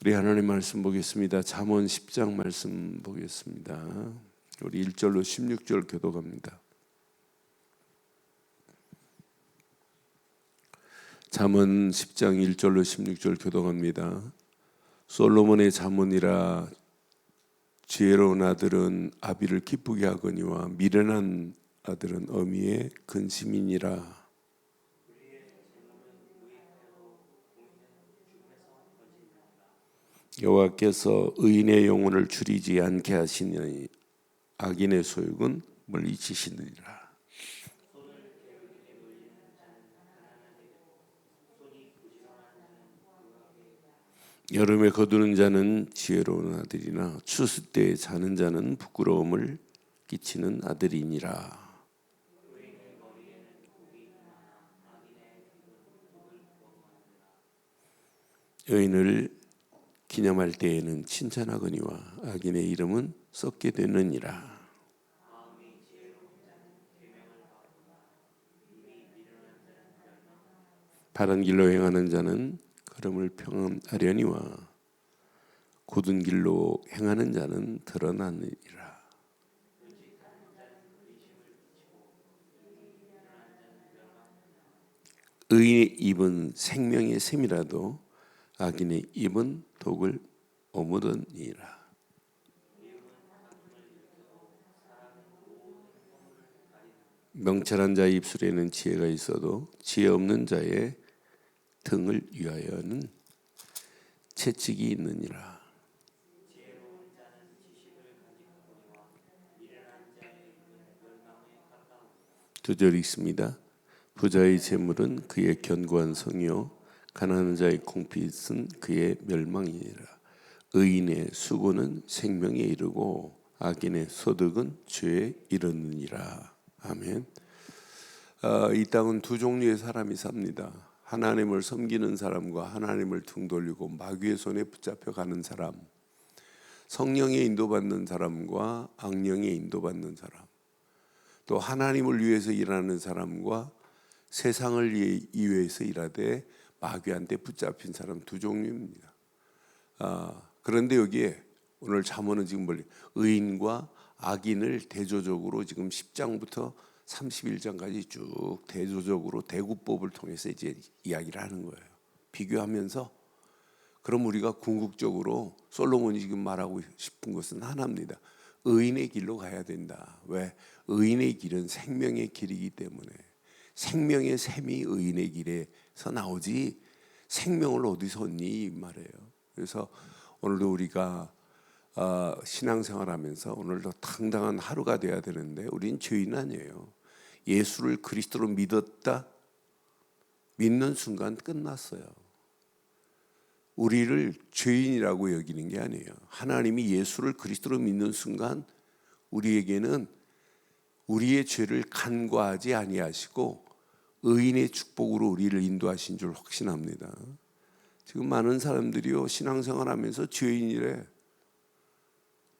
우리 하나님 말씀 보겠습니다. 잠언 10장 말씀 보겠습니다. 우리 1절로 16절 교독합니다. 잠언 10장 1절로 16절 교독합니다. 솔로몬의 잠언이라 지혜로운 아들은 아비를 기쁘게 하거니와 미련한 아들은 어미의 근심이니라. 여호와께서 의인의 영혼을 줄이지 않게 하시니 악인의 소욕은 멀리치시느니라. 여름에 거두는 자는 지혜로운 아들이나 추수 때에 자는 자는 부끄러움을 끼치는 아들이니라. 의인을 기념할 때에는 칭찬하거니와 악인의 이름은 썩게 되느니라. 바른 길로 행하는 자는 걸음을 평안하려니와 곧은 길로 행하는 자는 드러나느니라. 의인의 입은 생명의 샘이라도 악인의 입은 독을 오므느니라. 명철한 자의 입술에는 지혜가 있어도 지혜 없는 자의 등을 위하여는 채찍이 있느니라. 두 절 있습니다. 부자의 재물은 그의 견고한 성이요 가난한 자의 궁핍은 그의 멸망이니라. 의인의 수고는 생명에 이르고 악인의 소득은 죄에 이르느니라. 아멘. 이 땅은 두 종류의 사람이 삽니다. 하나님을 섬기는 사람과 하나님을 등 돌리고 마귀의 손에 붙잡혀 가는 사람, 성령의 인도받는 사람과 악령의 인도받는 사람, 또 하나님을 위해서 일하는 사람과 세상을 위해서 일하되 마귀한테 붙잡힌 사람 두 종류입니다. 그런데 여기에 오늘 잠언은 지금 의인과 악인을 대조적으로 지금 10장부터 31장까지 쭉 대조적으로 대구법을 통해서 이제 이야기를 하는 거예요. 비교하면서 그럼 우리가 궁극적으로 솔로몬이 지금 말하고 싶은 것은 하나입니다. 의인의 길로 가야 된다. 왜? 의인의 길은 생명의 길이기 때문에 생명의 샘이 의인의 길에서 나오지 생명을 어디서 얻니 이 말이에요. 그래서 오늘도 우리가 신앙생활하면서 오늘도 당당한 하루가 돼야 되는데 우린 죄인 아니에요. 예수를 그리스도로 믿었다 믿는 순간 끝났어요. 우리를 죄인이라고 여기는 게 아니에요. 하나님이 예수를 그리스도로 믿는 순간 우리에게는 우리의 죄를 간과하지 아니하시고 의인의 축복으로 우리를 인도하신 줄 확신합니다. 지금 많은 사람들이요 신앙생활하면서 죄인이래.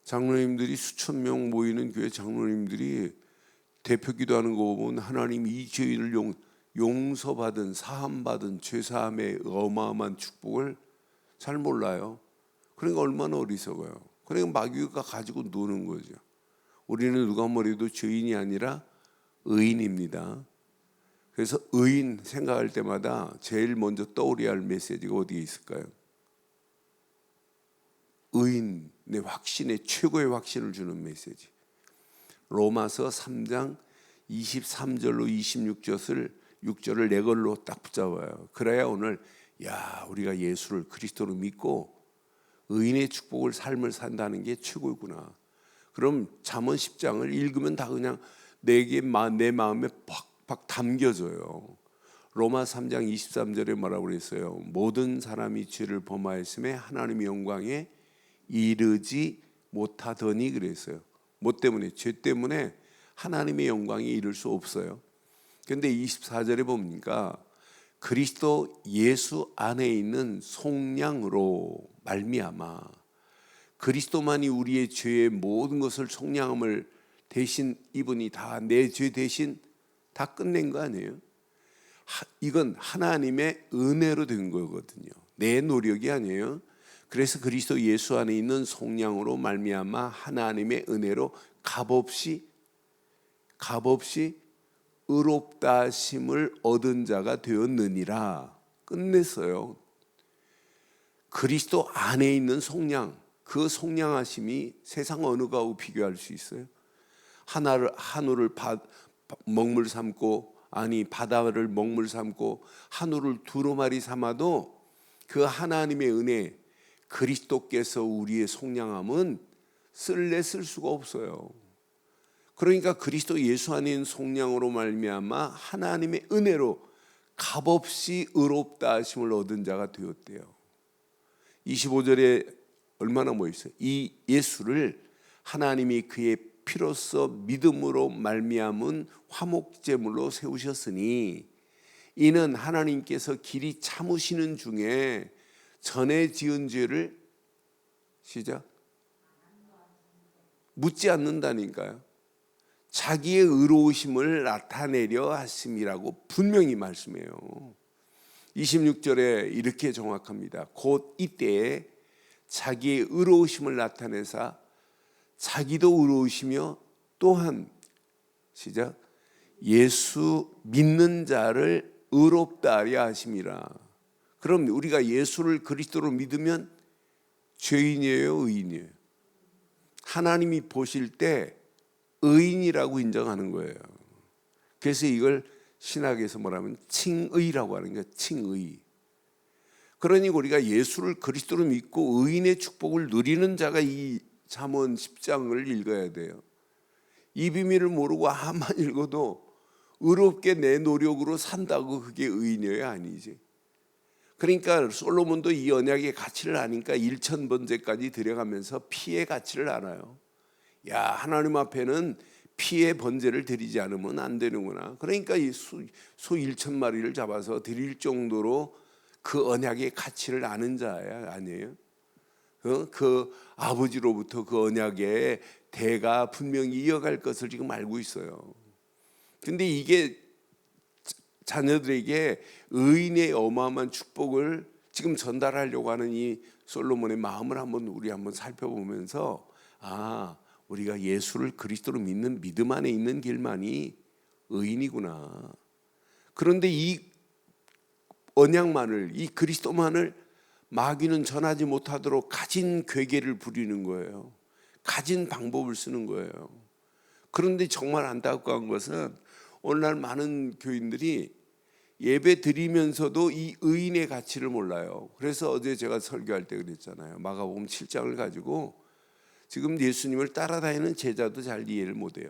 장로님들이 수천 명 모이는 교회 장로님들이 대표 기도하는 거 보면 하나님 이 죄인을 용서받은 사함받은 죄사함의 어마어마한 축복을 잘 몰라요. 그러니까 얼마나 어리석어요. 그러니까 마귀가 가지고 노는 거죠. 우리는 누가 뭐래도 죄인이 아니라 의인입니다. 그래서 의인 생각할 때마다 제일 먼저 떠오려야 할 메시지가 어디에 있을까요? 의인의 확신의 최고의 확신을 주는 메시지. 로마서 3장 23절로 26절을 네 걸로 딱 붙잡아요. 그래야 오늘 우리가 예수를 그리스도로 믿고 의인의 축복을 삶을 산다는 게 최고구나. 그럼 잠언 10장을 읽으면 다 그냥 내 마음에 팍팍 담겨져요. 로마 3장 23절에 뭐라고 그랬어요? 모든 사람이 죄를 범하였음에 하나님의 영광에 이르지 못하더니 그랬어요. 뭐 때문에? 죄 때문에 하나님의 영광에 이를 수 없어요. 그런데 24절에 보니까 그리스도 예수 안에 있는 속량으로 말미암아 그리스도만이 우리의 죄의 모든 것을 속량함을 대신 이분이 다 내 죄 대신 다 끝낸 거 아니에요? 이건 하나님의 은혜로 된 거거든요. 내 노력이 아니에요. 그래서 그리스도 예수 안에 있는 속량으로 말미암아 하나님의 은혜로 값없이 의롭다 하심을 얻은 자가 되었느니라. 끝냈어요. 그리스도 안에 있는 속량, 그 속량하심이 세상 어느 거하고 비교할 수 있어요? 한우를 먹물 삼고, 아니 바다를 먹물 삼고 한우를 두루마리 삼아도 그 하나님의 은혜, 그리스도께서 우리의 속량함은 쓸래 쓸 수가 없어요. 그러니까 그리스도 예수 안에 있는 속량으로 말미암아 하나님의 은혜로 값없이 의롭다 하심을 얻은 자가 되었대요. 25절에 얼마나 멋있어요. 이 예수를 하나님이 그의 피로써 믿음으로 말미암은 화목제물로 세우셨으니 이는 하나님께서 길이 참으시는 중에 전에 지은 죄를 시작 묻지 않는다니까요. 자기의 의로우심을 나타내려 하심이라고 분명히 말씀해요. 26절에 이렇게 정확합니다. 곧 이때에 자기의 의로우심을 나타내사 자기도 의로우시며 또한 시작 예수 믿는 자를 의롭다 하려 하심이라. 그럼 우리가 예수를 그리스도로 믿으면 죄인이에요, 의인이에요? 하나님이 보실 때 의인이라고 인정하는 거예요. 그래서 이걸 신학에서 뭐라면 칭의라고 하는 거예요. 칭의. 그러니 우리가 예수를 그리스도로 믿고 의인의 축복을 누리는 자가 이 잠언 10장을 읽어야 돼요. 이 비밀을 모르고 아만 읽어도 의롭게 내 노력으로 산다고 그게 의인이에요? 아니지. 그러니까 솔로몬도 이 언약의 가치를 아니까 1000번째까지 들여가면서 피의 가치를 알아요. 야, 하나님 앞에는 피의 번제를 드리지 않으면 안 되는구나. 그러니까 이 소 1000마리를 잡아서 드릴 정도로 그 언약의 가치를 아는 자야, 아니에요? 그 아버지로부터 그 언약의 대가 분명히 이어갈 것을 지금 알고 있어요. 근데 이게 자녀들에게 의인의 어마어마한 축복을 지금 전달하려고 하는 이 솔로몬의 마음을 우리 한번 살펴보면서 우리가 예수를 그리스도로 믿는 믿음 안에 있는 길만이 의인이구나. 그런데 이 언약만을, 이 그리스도만을 마귀는 전하지 못하도록 가진 괴계를 부리는 거예요. 가진 방법을 쓰는 거예요. 그런데 정말 안타까운 것은 오늘날 많은 교인들이 예배 드리면서도 이 의인의 가치를 몰라요. 그래서 어제 제가 설교할 때 그랬잖아요. 마가복음 7장을 가지고 지금 예수님을 따라다니는 제자도 잘 이해를 못해요.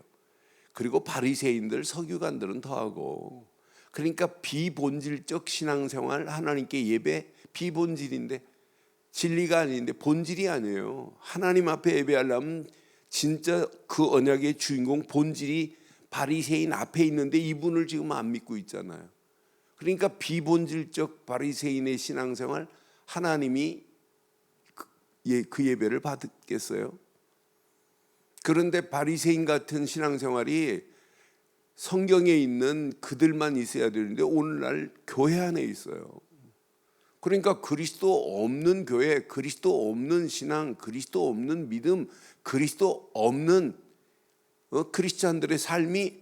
그리고 바리새인들, 서기관들은 더하고. 그러니까 비본질적 신앙생활, 하나님께 예배 비본질인데 진리가 아닌데 본질이 아니에요. 하나님 앞에 예배하려면 진짜 그 언약의 주인공 본질이 바리새인 앞에 있는데 이분을 지금 안 믿고 있잖아요. 그러니까 비본질적 바리새인의 신앙생활, 하나님이 그 예배를 받겠어요? 그런데 바리새인 같은 신앙생활이 성경에 있는 그들만 있어야 되는데 오늘날 교회 안에 있어요. 그러니까 그리스도 없는 교회, 그리스도 없는 신앙, 그리스도 없는 믿음, 그리스도 없는 크리스찬들의 삶이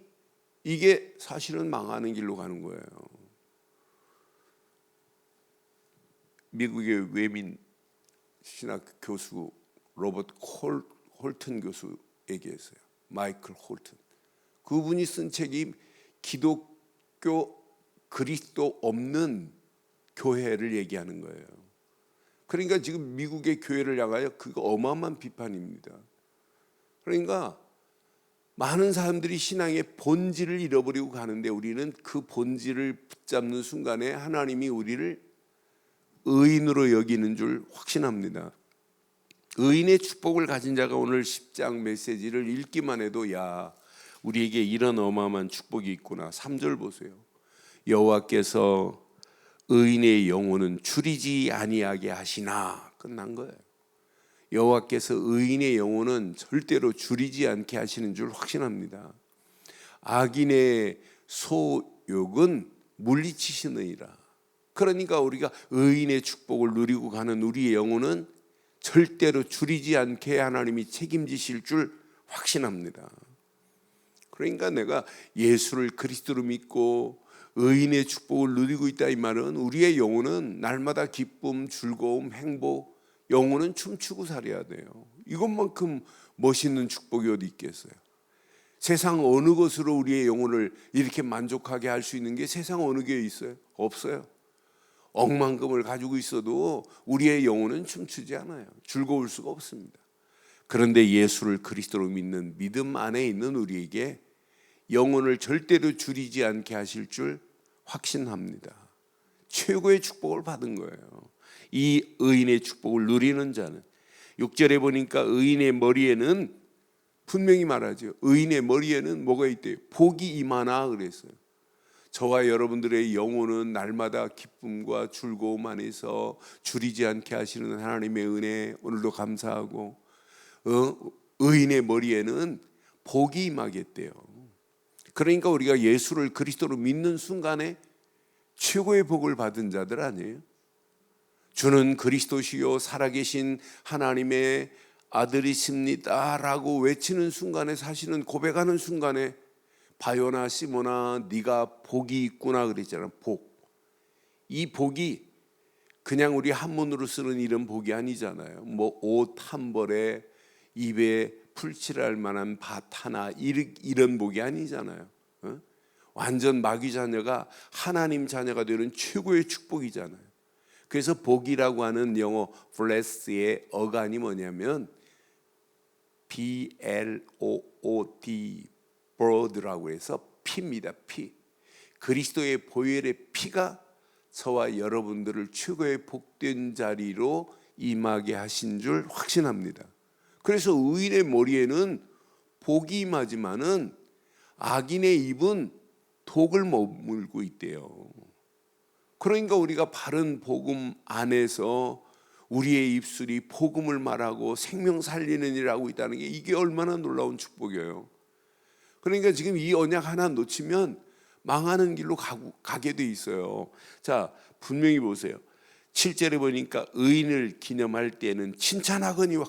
이게 사실은 망하는 길로 가는 거예요. 미국의 외민 신학 교수 로버트 홀튼 교수 얘기했어요. 마이클 홀튼. 그분이 쓴 책이 기독교 그리스도 없는 교회를 얘기하는 거예요. 그러니까 지금 미국의 교회를 향하여 그거 어마어마한 비판입니다. 그러니까 많은 사람들이 신앙의 본질을 잃어버리고 가는데 우리는 그 본질을 붙잡는 순간에 하나님이 우리를 의인으로 여기는 줄 확신합니다. 의인의 축복을 가진 자가 오늘 10장 메시지를 읽기만 해도 우리에게 이런 어마어마한 축복이 있구나. 3절 보세요. 여호와께서 의인의 영혼은 줄이지 아니하게 하시나. 끝난 거예요. 여호와께서 의인의 영혼은 절대로 줄이지 않게 하시는 줄 확신합니다. 악인의 소욕은 물리치시느니라. 그러니까 우리가 의인의 축복을 누리고 가는 우리의 영혼은 절대로 줄이지 않게 하나님이 책임지실 줄 확신합니다. 그러니까 내가 예수를 그리스도로 믿고 의인의 축복을 누리고 있다 이 말은 우리의 영혼은 날마다 기쁨, 즐거움, 행복, 영혼은 춤추고 살아야 돼요. 이것만큼 멋있는 축복이 어디 있겠어요? 세상 어느 것으로 우리의 영혼을 이렇게 만족하게 할 수 있는 게 세상 어느 게 있어요? 없어요. 억만금을 가지고 있어도 우리의 영혼은 춤추지 않아요. 즐거울 수가 없습니다. 그런데 예수를 그리스도로 믿는 믿음 안에 있는 우리에게 영혼을 절대로 줄이지 않게 하실 줄 확신합니다. 최고의 축복을 받은 거예요. 이 의인의 축복을 누리는 자는 6절에 보니까 의인의 머리에는 분명히 말하죠. 의인의 머리에는 뭐가 있대요? 복이 임하나 그랬어요. 저와 여러분들의 영혼은 날마다 기쁨과 즐거움 안에서 줄이지 않게 하시는 하나님의 은혜 오늘도 감사하고 의인의 머리에는 복이 임하겠대요. 그러니까 우리가 예수를 그리스도로 믿는 순간에 최고의 복을 받은 자들 아니에요? 주는 그리스도시요 살아계신 하나님의 아들이십니다 라고 외치는 순간에, 사실은 고백하는 순간에 바요나 시모나 네가 복이 있구나 그랬잖아. 복. 이 복이 그냥 우리 한문으로 쓰는 이런 복이 아니잖아요. 뭐 옷 한 벌에 입에 풀칠할 만한 밭 하나 이런 복이 아니잖아요. 완전 마귀 자녀가 하나님 자녀가 되는 최고의 축복이잖아요. 그래서 복이라고 하는 영어 bless의 어간이 뭐냐면 B-L-O-O-D blood라고 해서 피입니다. 피. 그리스도의 보혈의 피가 저와 여러분들을 최고의 복된 자리로 임하게 하신 줄 확신합니다. 그래서 의인의 머리에는 복이 임하지만은 악인의 입은 독을 머물고 있대요. 그러니까 우리가 바른 복음 안에서 우리의 입술이 복음을 말하고 생명 살리는 일을 하고 있다는 게 이게 얼마나 놀라운 축복이에요. 그러니까 지금 이 언약 하나 놓치면 망하는 길로 가게 돼 있어요. 자, 분명히 보세요. 7절에 보니까 의인을 기념할 때는 칭찬하거니와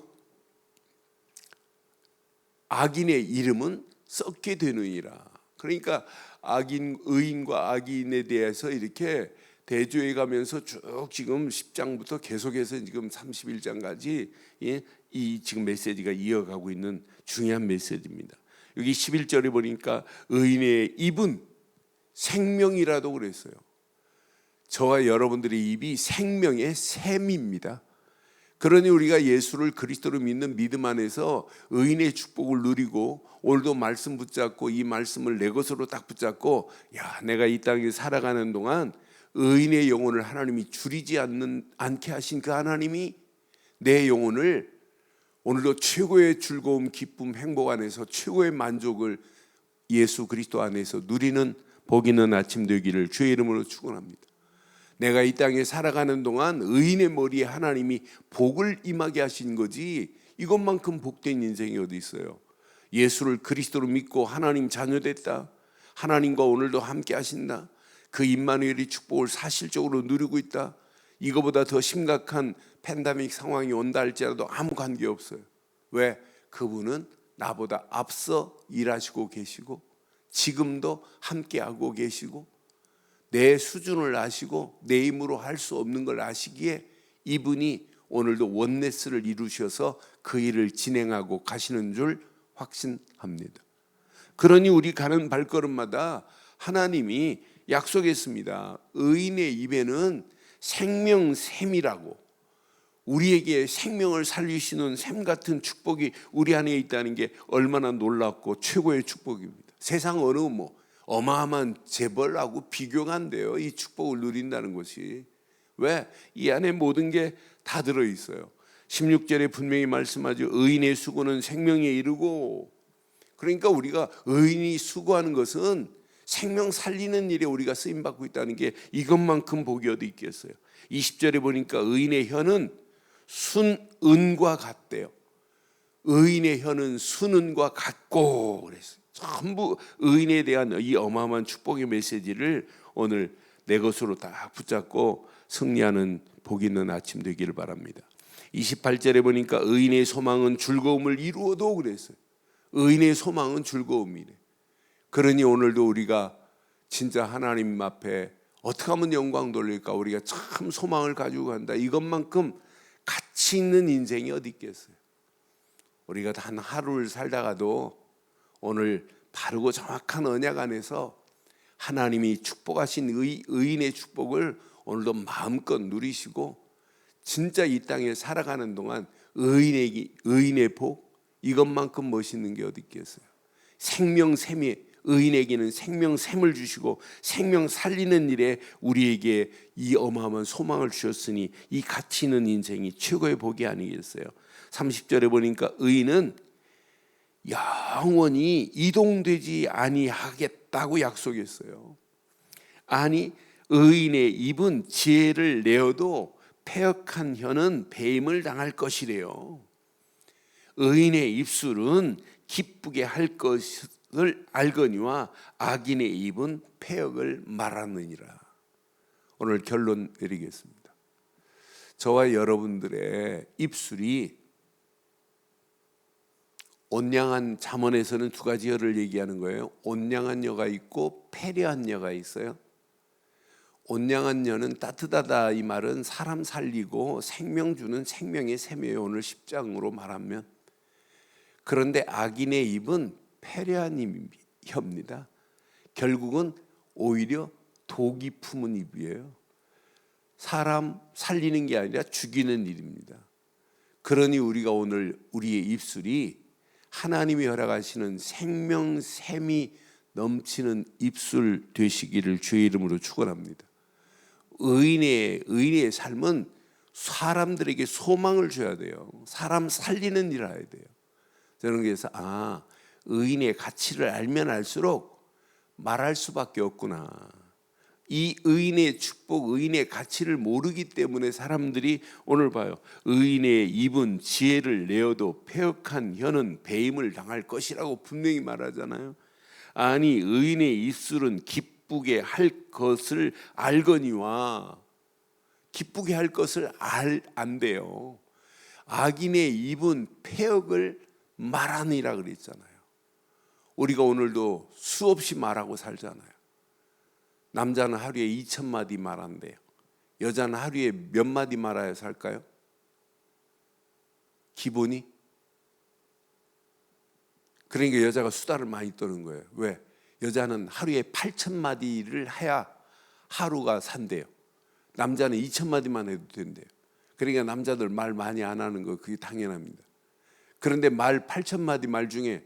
악인의 이름은 썩게 되느니라. 그러니까 의인과 악인에 대해서 이렇게 대조해 가면서 쭉 지금 10장부터 계속해서 지금 31장까지 이 지금 메시지가 이어가고 있는 중요한 메시지입니다. 여기 11절에 보니까 의인의 입은 생명이라도 그랬어요. 저와 여러분들의 입이 생명의 샘입니다. 그러니 우리가 예수를 그리스도로 믿는 믿음 안에서 의인의 축복을 누리고 오늘도 말씀 붙잡고 이 말씀을 내 것으로 딱 붙잡고 내가 이 땅에 살아가는 동안 의인의 영혼을 하나님이 줄이지 않게 하신 그 하나님이 내 영혼을 오늘도 최고의 즐거움, 기쁨, 행복 안에서 최고의 만족을 예수 그리스도 안에서 누리는 복 있는 아침 되기를 주의 이름으로 축원합니다. 내가 이 땅에 살아가는 동안 의인의 머리에 하나님이 복을 임하게 하신 거지 이것만큼 복된 인생이 어디 있어요? 예수를 그리스도로 믿고 하나님 자녀 됐다. 하나님과 오늘도 함께 하신다. 그 임마누엘의 축복을 사실적으로 누리고 있다. 이거보다 더 심각한 팬데믹 상황이 온다 할지라도 아무 관계없어요. 왜? 그분은 나보다 앞서 일하시고 계시고 지금도 함께하고 계시고 내 수준을 아시고 내 힘으로 할 수 없는 걸 아시기에 이분이 오늘도 원네스를 이루셔서 그 일을 진행하고 가시는 줄 확신합니다. 그러니 우리 가는 발걸음마다 하나님이 약속했습니다. 의인의 입에는 생명샘이라고, 우리에게 생명을 살리시는 샘 같은 축복이 우리 안에 있다는 게 얼마나 놀랍고 최고의 축복입니다. 세상 어느 어마어마한 재벌하고 비교가 안 돼요. 이 축복을 누린다는 것이. 왜? 이 안에 모든 게 다 들어있어요. 16절에 분명히 말씀하죠. 의인의 수고는 생명에 이르고, 그러니까 우리가 의인이 수고하는 것은 생명 살리는 일에 우리가 쓰임받고 있다는 게 이것만큼 복이 어디 있겠어요. 20절에 보니까 의인의 혀는 순은과 같대요. 의인의 혀는 순은과 같고 그랬어요. 전부 의인에 대한 이 어마어마한 축복의 메시지를 오늘 내 것으로 다 붙잡고 승리하는 복 있는 아침 되기를 바랍니다. 28절에 보니까 의인의 소망은 즐거움을 이루어도 그랬어요. 의인의 소망은 즐거움이래. 그러니 오늘도 우리가 진짜 하나님 앞에 어떻게 하면 영광 돌릴까? 우리가 참 소망을 가지고 간다. 이것만큼 가치 있는 인생이 어디 있겠어요? 우리가 단 하루를 살다가도 오늘 바르고 정확한 언약 안에서 하나님이 축복하신 의인의 축복을 오늘도 마음껏 누리시고 진짜 이 땅에 살아가는 동안 의인의 복, 이것만큼 멋있는 게 어디 있겠어요? 생명샘이, 의인에게는 생명샘을 주시고 생명 살리는 일에 우리에게 이 어마어마한 소망을 주셨으니 이 가치 있는 인생이 최고의 복이 아니겠어요? 30절에 보니까 의인은 영원히 이동되지 아니하겠다고 약속했어요. 아니, 의인의 입은 지혜를 내어도 패역한 혀는 배임을 당할 것이래요. 의인의 입술은 기쁘게 할 것을 알거니와 악인의 입은 패역을 말하느니라. 오늘 결론 내리겠습니다. 저와 여러분들의 입술이 온양한, 잠언에서는 두 가지 혀를 얘기하는 거예요. 온양한 혀가 있고 패려한 혀가 있어요. 온양한 혀는 따뜻하다, 이 말은 사람 살리고 생명 주는 생명의 샘이에요. 오늘 10장으로 말하면. 그런데 악인의 입은 패려한 혀입니다. 결국은 오히려 독이 품은 입이에요. 사람 살리는 게 아니라 죽이는 일입니다. 그러니 우리가 오늘 우리의 입술이 하나님이 허락하시는 생명샘이 넘치는 입술 되시기를 주의 이름으로 축원합니다. 의인의 삶은 사람들에게 소망을 줘야 돼요. 사람 살리는 일을 해야 돼요. 저는 그래서 의인의 가치를 알면 알수록 말할 수밖에 없구나. 이 의인의 축복, 의인의 가치를 모르기 때문에 사람들이 오늘 봐요. 의인의 입은 지혜를 내어도 패역한 혀는 배임을 당할 것이라고 분명히 말하잖아요. 아니, 의인의 입술은 기쁘게 할 것을 알거니와, 기쁘게 할 것을 안돼요. 악인의 입은 패역을 말하니라 그랬잖아요. 우리가 오늘도 수없이 말하고 살잖아요. 남자는 하루에 2,000마디 말한대요. 여자는 하루에 몇 마디 말아야 살까요? 기본이? 그러니까 여자가 수다를 많이 떠는 거예요. 왜? 여자는 하루에 8,000마디를 해야 하루가 산대요. 남자는 2,000마디만 해도 된대요. 그러니까 남자들 말 많이 안 하는 거 그게 당연합니다. 그런데 말 8,000마디 말 중에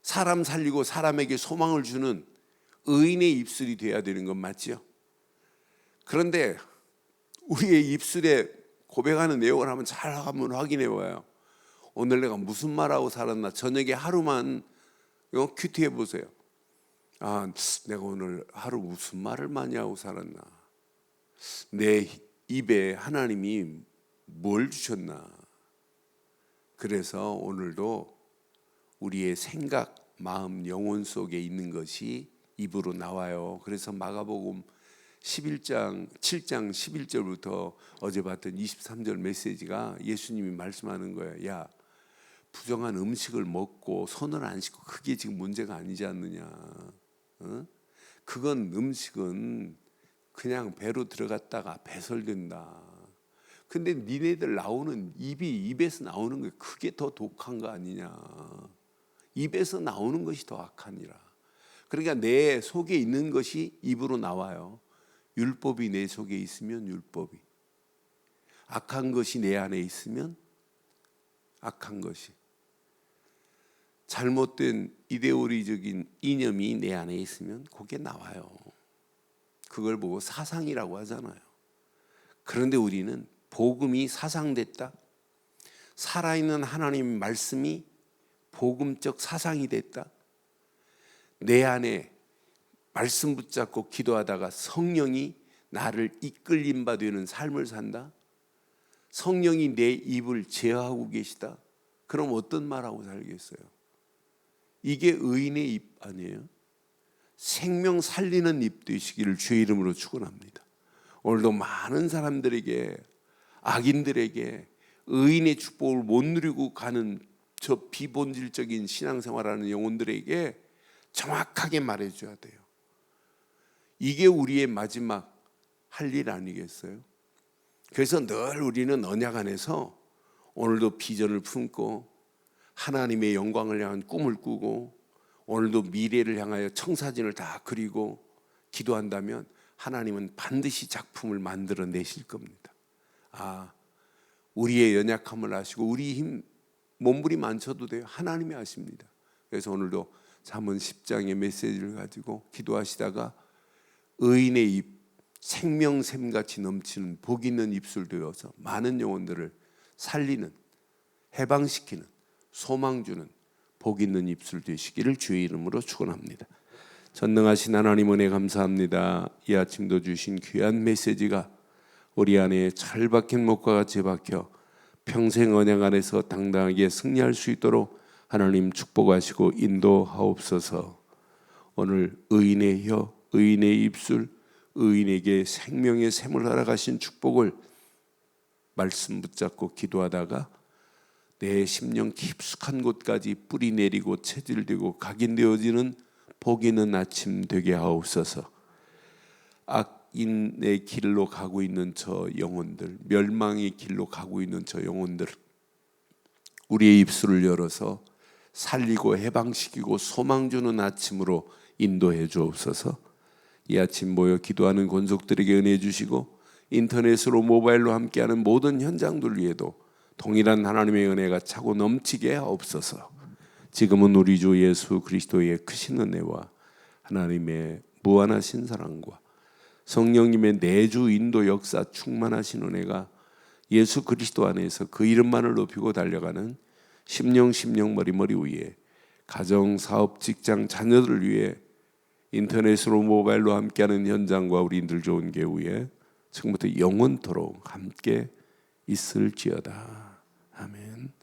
사람 살리고 사람에게 소망을 주는 의인의 입술이 돼야 되는 건 맞죠? 그런데 우리의 입술에 고백하는 내용을 한번 확인해 봐요. 오늘 내가 무슨 말하고 살았나? 저녁에 하루만 큐티해 보세요. 내가 오늘 하루 무슨 말을 많이 하고 살았나? 내 입에 하나님이 뭘 주셨나? 그래서 오늘도 우리의 생각, 마음, 영혼 속에 있는 것이 입으로 나와요. 그래서 마가복음 7장 11절부터 어제 봤던 23절 메시지가 예수님이 말씀하는 거예요. 야, 부정한 음식을 먹고 손을 안 씻고 그게 지금 문제가 아니지 않느냐. 그건 음식은 그냥 배로 들어갔다가 배설된다. 근데 니네들 나오는 입에서 나오는 게 그게 더 독한 거 아니냐. 입에서 나오는 것이 더 악하니라. 그러니까 내 속에 있는 것이 입으로 나와요. 율법이 내 속에 있으면 율법이, 악한 것이 내 안에 있으면 악한 것이, 잘못된 이데올리적인 이념이 내 안에 있으면 그게 나와요. 그걸 보고 사상이라고 하잖아요. 그런데 우리는 복음이 사상됐다, 살아있는 하나님 말씀이 복음적 사상이 됐다, 내 안에 말씀 붙잡고 기도하다가 성령이 나를 이끌림 바 되는 삶을 산다, 성령이 내 입을 제어하고 계시다. 그럼 어떤 말하고 살겠어요? 이게 의인의 입 아니에요? 생명 살리는 입 되시기를 주의 이름으로 축원합니다. 오늘도 많은 사람들에게, 악인들에게 의인의 축복을 못 누리고 가는 저 비본질적인 신앙생활하는 영혼들에게 정확하게 말해줘야 돼요. 이게 우리의 마지막 할 일 아니겠어요? 그래서 늘 우리는 언약 안에서 오늘도 비전을 품고 하나님의 영광을 향한 꿈을 꾸고 오늘도 미래를 향하여 청사진을 다 그리고 기도한다면 하나님은 반드시 작품을 만들어 내실 겁니다. 우리의 연약함을 아시고 우리 힘 몸부림 많쳐도 돼요. 하나님이 아십니다. 그래서 오늘도 잠언 10장의 메시지를 가지고 기도하시다가 의인의 입, 생명샘같이 넘치는 복 있는 입술 되어서 많은 영혼들을 살리는, 해방시키는, 소망 주는 복 있는 입술 되시기를 주의 이름으로 축원합니다. 전능하신 하나님 은혜 감사합니다. 이 아침도 주신 귀한 메시지가 우리 안에 잘 박힌 목과 같이 박혀 평생 언약 안에서 당당하게 승리할 수 있도록 하나님 축복하시고 인도하옵소서. 오늘 의인의 혀, 의인의 입술, 의인에게 생명의 샘을 허락하신 축복을 말씀 붙잡고 기도하다가 내 심령 깊숙한 곳까지 뿌리 내리고 체질되고 각인되어지는 복 있는 아침 되게 하옵소서. 악인의 길로 가고 있는 저 영혼들, 멸망의 길로 가고 있는 저 영혼들, 우리의 입술을 열어서 살리고 해방시키고 소망 주는 아침으로 인도해 주옵소서. 이 아침 모여 기도하는 권속들에게 은혜 주시고 인터넷으로 모바일로 함께하는 모든 현장들 위에도 동일한 하나님의 은혜가 차고 넘치게 하옵소서. 지금은 우리 주 예수 그리스도의 크신 은혜와 하나님의 무한하신 사랑과 성령님의 내주 인도 역사 충만하신 은혜가 예수 그리스도 안에서 그 이름만을 높이고 달려가는 심령 머리 위에 가정, 사업, 직장, 자녀들을 위해 인터넷으로 모바일로 함께하는 현장과 우리들 좋은 교회에 지금부터 영원토록 함께 있을지어다. 아멘.